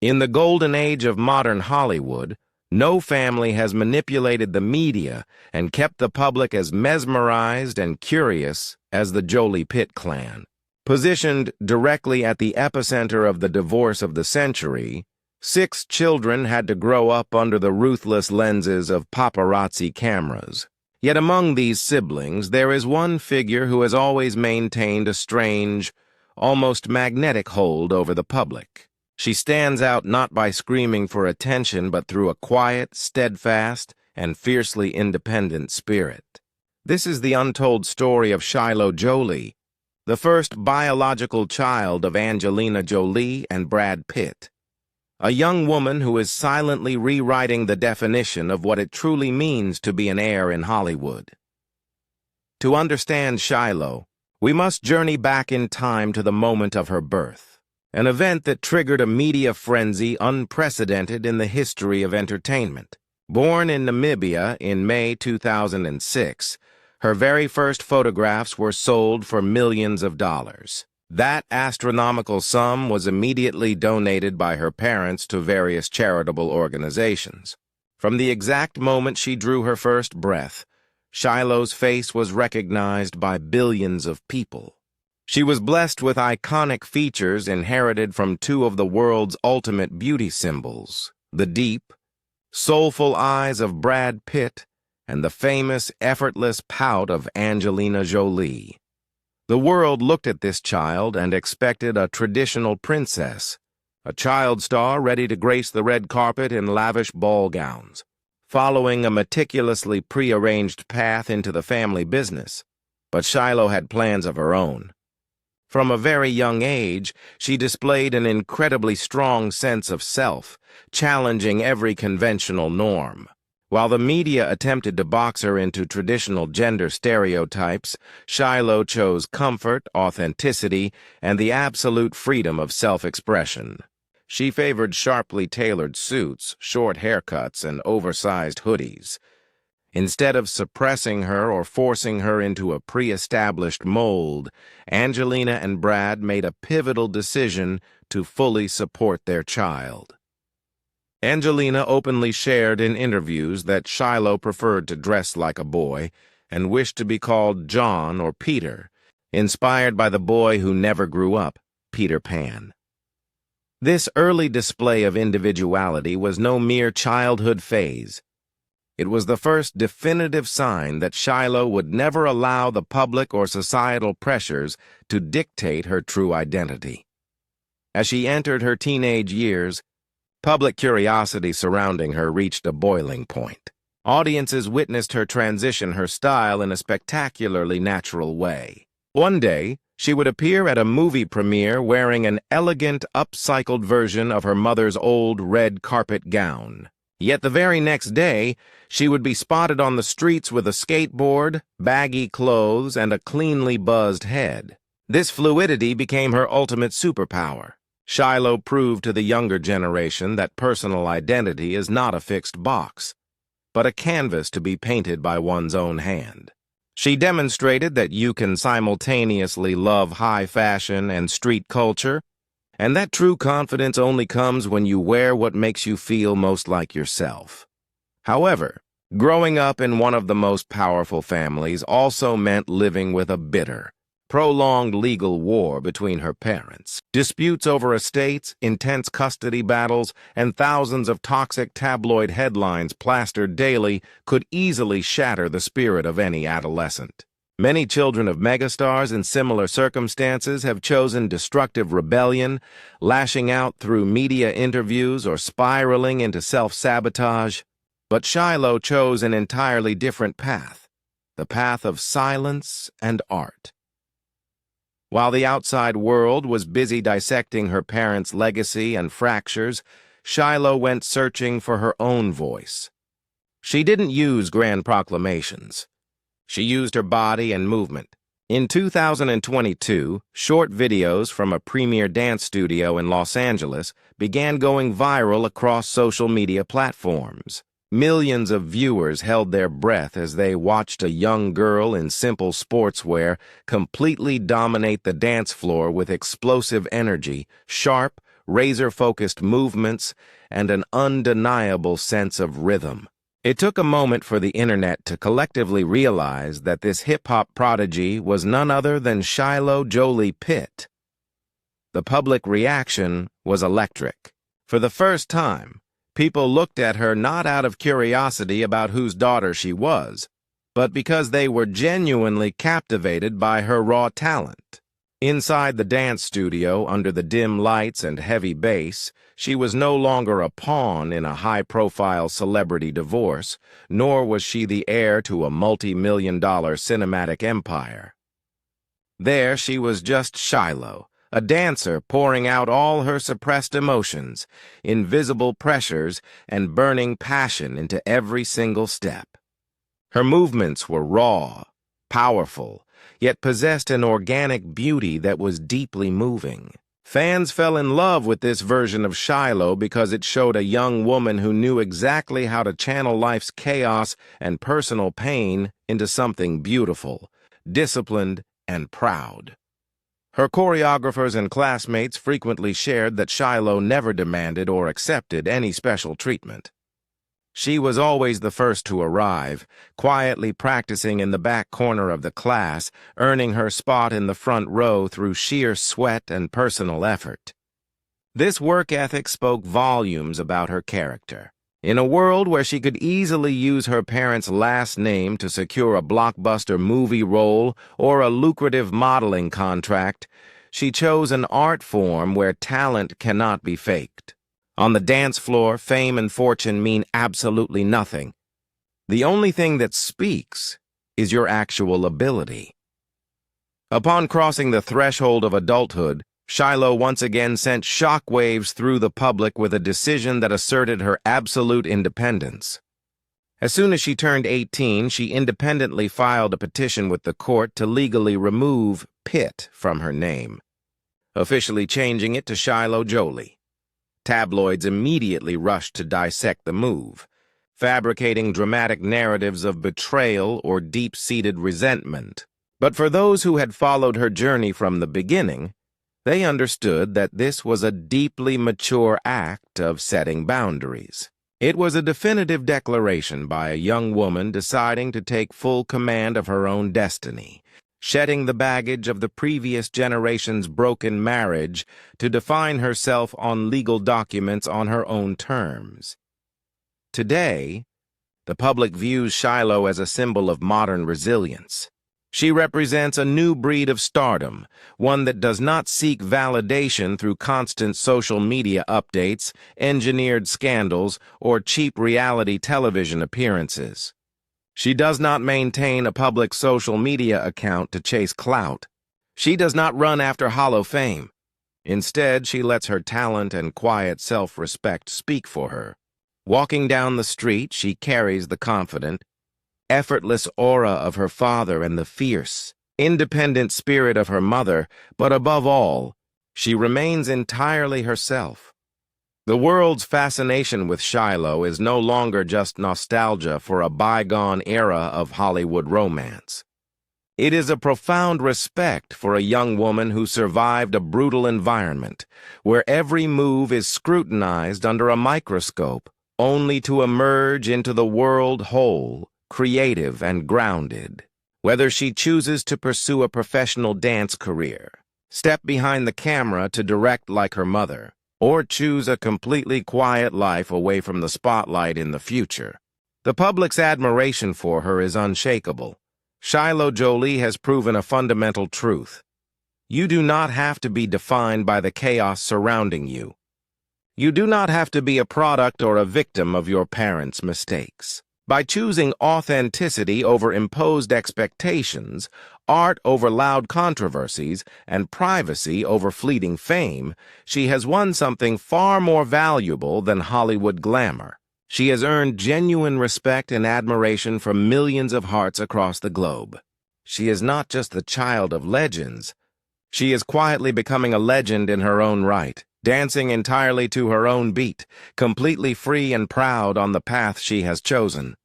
In the golden age of modern Hollywood, no family has manipulated the media and kept the public as mesmerized and curious as the Jolie-Pitt clan. Positioned directly at the epicenter of the divorce of the century, 6 children had to grow up under the ruthless lenses of paparazzi cameras. Yet among these siblings, there is one figure who has always maintained a strange, almost magnetic hold over the public. She stands out not by screaming for attention, but through a quiet, steadfast, and fiercely independent spirit. This is the untold story of Shiloh Jolie, the first biological child of Angelina Jolie and Brad Pitt. A young woman who is silently rewriting the definition of what it truly means to be an heir in Hollywood. To understand Shiloh, we must journey back in time to the moment of her birth, an event that triggered a media frenzy unprecedented in the history of entertainment. Born in Namibia in May 2006, her very first photographs were sold for millions of dollars. That astronomical sum was immediately donated by her parents to various charitable organizations. From the exact moment she drew her first breath, Shiloh's face was recognized by billions of people. She was blessed with iconic features inherited from 2 of the world's ultimate beauty symbols, the deep, soulful eyes of Brad Pitt and the famous, effortless pout of Angelina Jolie. The world looked at this child and expected a traditional princess, a child star ready to grace the red carpet in lavish ball gowns, following a meticulously prearranged path into the family business. But Shiloh had plans of her own. From a very young age, she displayed an incredibly strong sense of self, challenging every conventional norm. While the media attempted to box her into traditional gender stereotypes, Shiloh chose comfort, authenticity, and the absolute freedom of self-expression. She favored sharply tailored suits, short haircuts, and oversized hoodies. Instead of suppressing her or forcing her into a pre-established mold, Angelina and Brad made a pivotal decision to fully support their child. Angelina openly shared in interviews that Shiloh preferred to dress like a boy and wished to be called John or Peter, inspired by the boy who never grew up, Peter Pan. This early display of individuality was no mere childhood phase. It was the first definitive sign that Shiloh would never allow the public or societal pressures to dictate her true identity. As she entered her teenage years, public curiosity surrounding her reached a boiling point. Audiences witnessed her transition her style in a spectacularly natural way. One day, she would appear at a movie premiere wearing an elegant, upcycled version of her mother's old red carpet gown. Yet the very next day, she would be spotted on the streets with a skateboard, baggy clothes, and a cleanly buzzed head. This fluidity became her ultimate superpower. Shiloh proved to the younger generation that personal identity is not a fixed box, but a canvas to be painted by one's own hand. She demonstrated that you can simultaneously love high fashion and street culture, and that true confidence only comes when you wear what makes you feel most like yourself. However, growing up in one of the most powerful families also meant living with a bitter, prolonged legal war between her parents. Disputes over estates, intense custody battles, and thousands of toxic tabloid headlines plastered daily could easily shatter the spirit of any adolescent. Many children of megastars in similar circumstances have chosen destructive rebellion, lashing out through media interviews or spiraling into self-sabotage. But Shiloh chose an entirely different path, the path of silence and art. While the outside world was busy dissecting her parents' legacy and fractures, Shiloh went searching for her own voice. She didn't use grand proclamations. She used her body and movement. In 2022, short videos from a premier dance studio in Los Angeles began going viral across social media platforms. Millions of viewers held their breath as they watched a young girl in simple sportswear completely dominate the dance floor with explosive energy, sharp, razor-focused movements, and an undeniable sense of rhythm. It took a moment for the internet to collectively realize that this hip-hop prodigy was none other than Shiloh Jolie-Pitt. The public reaction was electric. For the first time, people looked at her not out of curiosity about whose daughter she was, but because they were genuinely captivated by her raw talent. Inside the dance studio, under the dim lights and heavy bass, she was no longer a pawn in a high-profile celebrity divorce, nor was she the heir to a multi-million-dollar cinematic empire. There she was just Shiloh, a dancer pouring out all her suppressed emotions, invisible pressures, and burning passion into every single step. Her movements were raw, powerful, yet possessed an organic beauty that was deeply moving. Fans fell in love with this version of Shiloh because it showed a young woman who knew exactly how to channel life's chaos and personal pain into something beautiful, disciplined, and proud. Her choreographers and classmates frequently shared that Shiloh never demanded or accepted any special treatment. She was always the first to arrive, quietly practicing in the back corner of the class, earning her spot in the front row through sheer sweat and personal effort. This work ethic spoke volumes about her character. In a world where she could easily use her parents' last name to secure a blockbuster movie role or a lucrative modeling contract, she chose an art form where talent cannot be faked. On the dance floor, fame and fortune mean absolutely nothing. The only thing that speaks is your actual ability. Upon crossing the threshold of adulthood, Shiloh once again sent shockwaves through the public with a decision that asserted her absolute independence. As soon as she turned 18, she independently filed a petition with the court to legally remove Pitt from her name, officially changing it to Shiloh Jolie. Tabloids immediately rushed to dissect the move, fabricating dramatic narratives of betrayal or deep-seated resentment. But for those who had followed her journey from the beginning, they understood that this was a deeply mature act of setting boundaries. It was a definitive declaration by a young woman deciding to take full command of her own destiny, shedding the baggage of the previous generation's broken marriage to define herself on legal documents on her own terms. Today, the public views Shiloh as a symbol of modern resilience. She represents a new breed of stardom, one that does not seek validation through constant social media updates, engineered scandals, or cheap reality television appearances. She does not maintain a public social media account to chase clout. She does not run after hollow fame. Instead, she lets her talent and quiet self-respect speak for her. Walking down the street, she carries the confident, effortless aura of her father and the fierce, independent spirit of her mother, but above all, she remains entirely herself. The world's fascination with Shiloh is no longer just nostalgia for a bygone era of Hollywood romance. It is a profound respect for a young woman who survived a brutal environment, where every move is scrutinized under a microscope, only to emerge into the world whole, creative and grounded. Whether she chooses to pursue a professional dance career, step behind the camera to direct like her mother, or choose a completely quiet life away from the spotlight in the future, the public's admiration for her is unshakable. Shiloh Jolie has proven a fundamental truth. You do not have to be defined by the chaos surrounding you. You do not have to be a product or a victim of your parents' mistakes. By choosing authenticity over imposed expectations, art over loud controversies, and privacy over fleeting fame, she has won something far more valuable than Hollywood glamour. She has earned genuine respect and admiration from millions of hearts across the globe. She is not just the child of legends. She is quietly becoming a legend in her own right, dancing entirely to her own beat, completely free and proud on the path she has chosen.